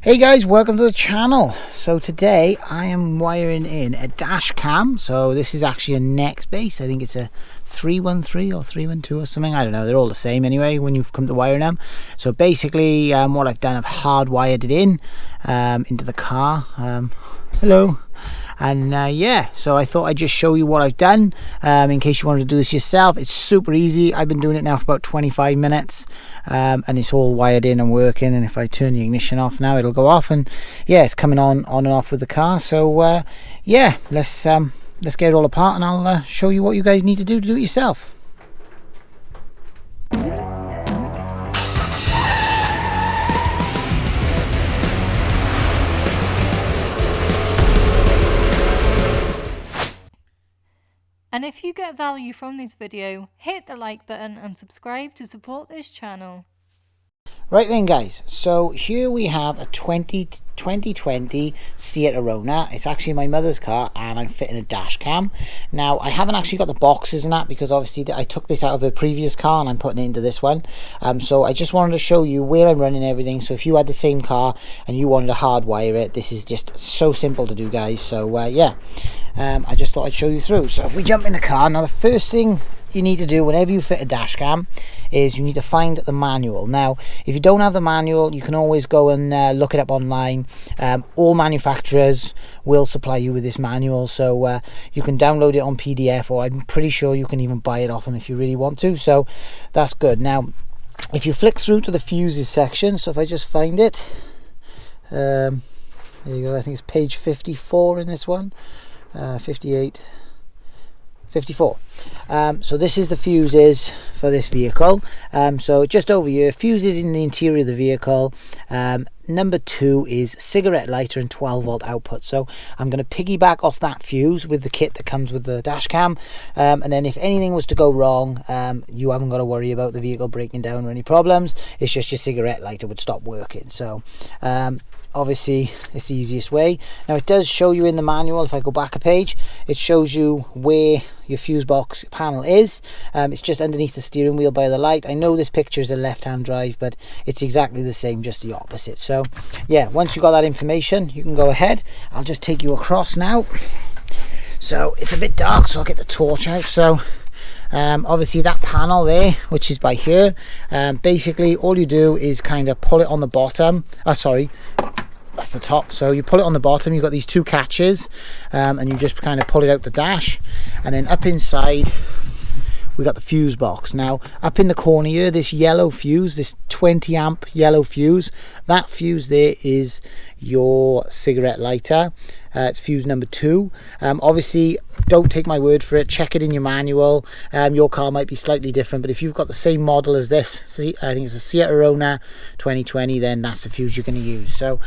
Hey guys, welcome to the channel. So today I am wiring in a dash cam. So this is actually a Nextbase. I think it's a 313 or 312 or something. I don't know, they're all the same anyway when you've come to wiring them. So basically what I've done, I've hardwired it in into the car. Hello. And yeah, so I thought I'd just show you what I've done in case you wanted to do this yourself. It's super easy. I've been doing it now for about 25 minutes and it's all wired in and working, and if I turn the ignition off now it'll go off, and yeah, it's coming on and off with the car. So yeah, let's get it all apart and I'll show you what you guys need to do it yourself. And if you get value from this video, hit the like button and subscribe to support this channel. Right then guys, so here we have a 2020 Seat Arona. It's actually my mother's car and I'm fitting a dash cam. Now I haven't actually got the boxes and that because obviously I took this out of a previous car and I'm putting it into this one. So I just wanted to show you where I'm running everything. So if you had the same car and you wanted to hardwire it, this is just so simple to do guys. So yeah, I just thought I'd show you through. So if we jump in the car, now the first thing you need to do whenever you fit a dash cam is you need to find the manual. Now if you don't have the manual, you can always go and look it up online. All manufacturers will supply you with this manual, so you can download it on PDF, or I'm pretty sure you can even buy it off them if you really want to, so that's good. Now if you flick through to the fuses section, so if I just find it, there you go, I think it's page 54 in this one, 58, 54. So this is the fuses for this vehicle. So just over here, fuses in the interior of the vehicle. Number 2 is cigarette lighter and 12 volt output. So I'm going to piggyback off that fuse with the kit that comes with the dash cam, and then if anything was to go wrong, you haven't got to worry about the vehicle breaking down or any problems. It's just your cigarette lighter would stop working. So obviously it's the easiest way. Now it does show you in the manual, if I go back a page, it shows you where your fuse box panel is. It's just underneath the steering wheel by the light. I know this picture is a left-hand drive, but it's exactly the same, just the opposite. So yeah, once you got that information, you can go ahead. I'll just take you across now. So it's a bit dark, so I'll get the torch out. So obviously that panel there, which is by here, basically all you do is kind of pull it on the bottom. Sorry, that's the top. So you pull it on the bottom, you've got these 2 catches, and you just kind of pull it out the dash, and then up inside we got the fuse box. Now up in the corner here, this yellow fuse, this 20 amp yellow fuse, that fuse there is your cigarette lighter. It's fuse number 2. Obviously don't take my word for it, check it in your manual. Your car might be slightly different, but if you've got the same model as this, see, I think it's a Seat Arona 2020, then that's the fuse you're going to use. So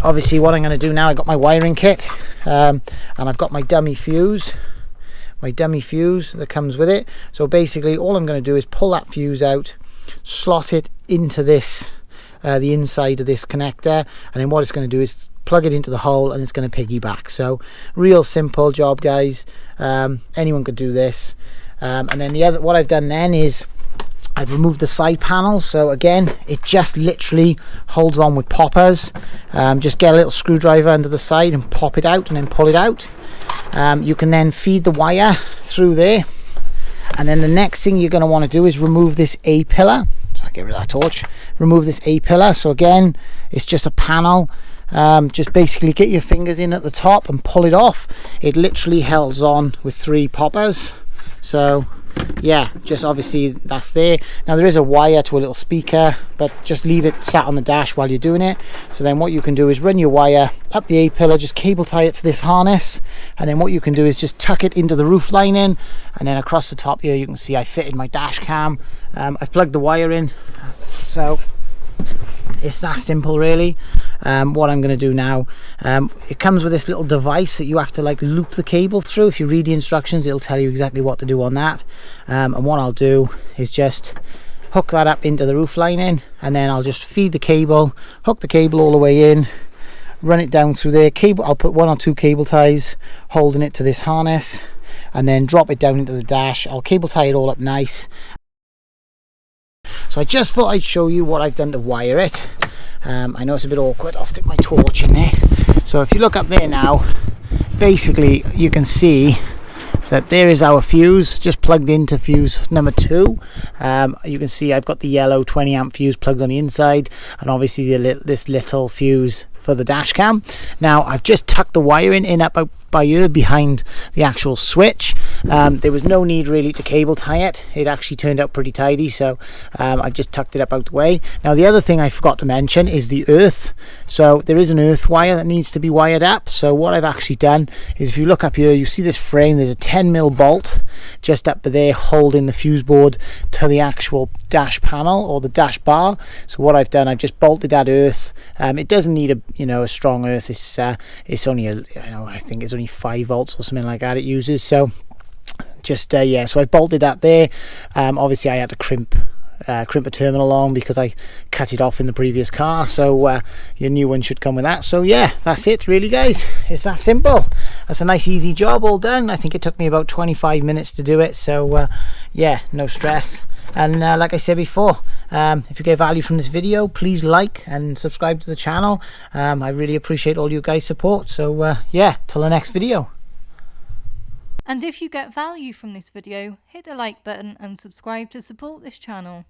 obviously what I'm going to do now, I got my wiring kit, and I've got my dummy fuse that comes with it. So basically all I'm going to do is pull that fuse out, slot it into this the inside of this connector, and then what it's going to do is plug it into the hole and it's going to piggyback. So real simple job guys, anyone could do this. And then what I've done then is I've removed the side panel. So again, it just literally holds on with poppers. Just get a little screwdriver under the side and pop it out and then pull it out. You can then feed the wire through there, and then the next thing you're going to want to do is remove this A pillar. So I get rid of that torch, remove this A pillar. So again, it's just a panel. Just basically get your fingers in at the top and pull it off. It literally holds on with 3 poppers. So yeah, just obviously that's there. Now there is a wire to a little speaker, but just leave it sat on the dash while you're doing it. So then what you can do is run your wire up the A pillar, just cable tie it to this harness, and then what you can do is just tuck it into the roof lining, and then across the top here you can see I fitted my dash cam. I've plugged the wire in, so it's that simple really. What I'm going to do now, it comes with this little device that you have to like loop the cable through. If you read the instructions, it'll tell you exactly what to do on that. And what I'll do is just hook that up into the roof lining, and then I'll just feed the cable, hook the cable all the way in, run it down through there. I'll put 1 or 2 cable ties holding it to this harness, and then drop it down into the dash. I'll cable tie it all up nice. So I just thought I'd show you what I've done to wire it. I know it's a bit awkward. I'll stick my torch in there. So if you look up there now, basically you can see that there is our fuse just plugged into fuse number 2. You can see I've got the yellow 20 amp fuse plugged on the inside, and obviously this little fuse for the dash cam. Now I've just tucked the wiring in up by here behind the actual switch. There was no need really to cable tie it. It actually turned out pretty tidy, so I just tucked it up out the way. Now the other thing I forgot to mention is the earth. So there is an earth wire that needs to be wired up. So what I've actually done is, if you look up here, you see this frame, there's a 10mm bolt just up there holding the fuse board to the actual dash panel or the dash bar. So what I've done, I've just bolted that earth. It doesn't need a strong earth. It's only I think it's only 5 volts or something like that it uses. So just yeah, so I bolted that there. Obviously I had to crimp a terminal along because I cut it off in the previous car, so your new one should come with that. So yeah, that's it really, guys. It's that simple. That's a nice easy job all done. I think it took me about 25 minutes to do it, so yeah, no stress. And like I said before, if you get value from this video, please like and subscribe to the channel. I really appreciate all you guys' support. So yeah, till the next video. And if you get value from this video, hit the like button and subscribe to support this channel.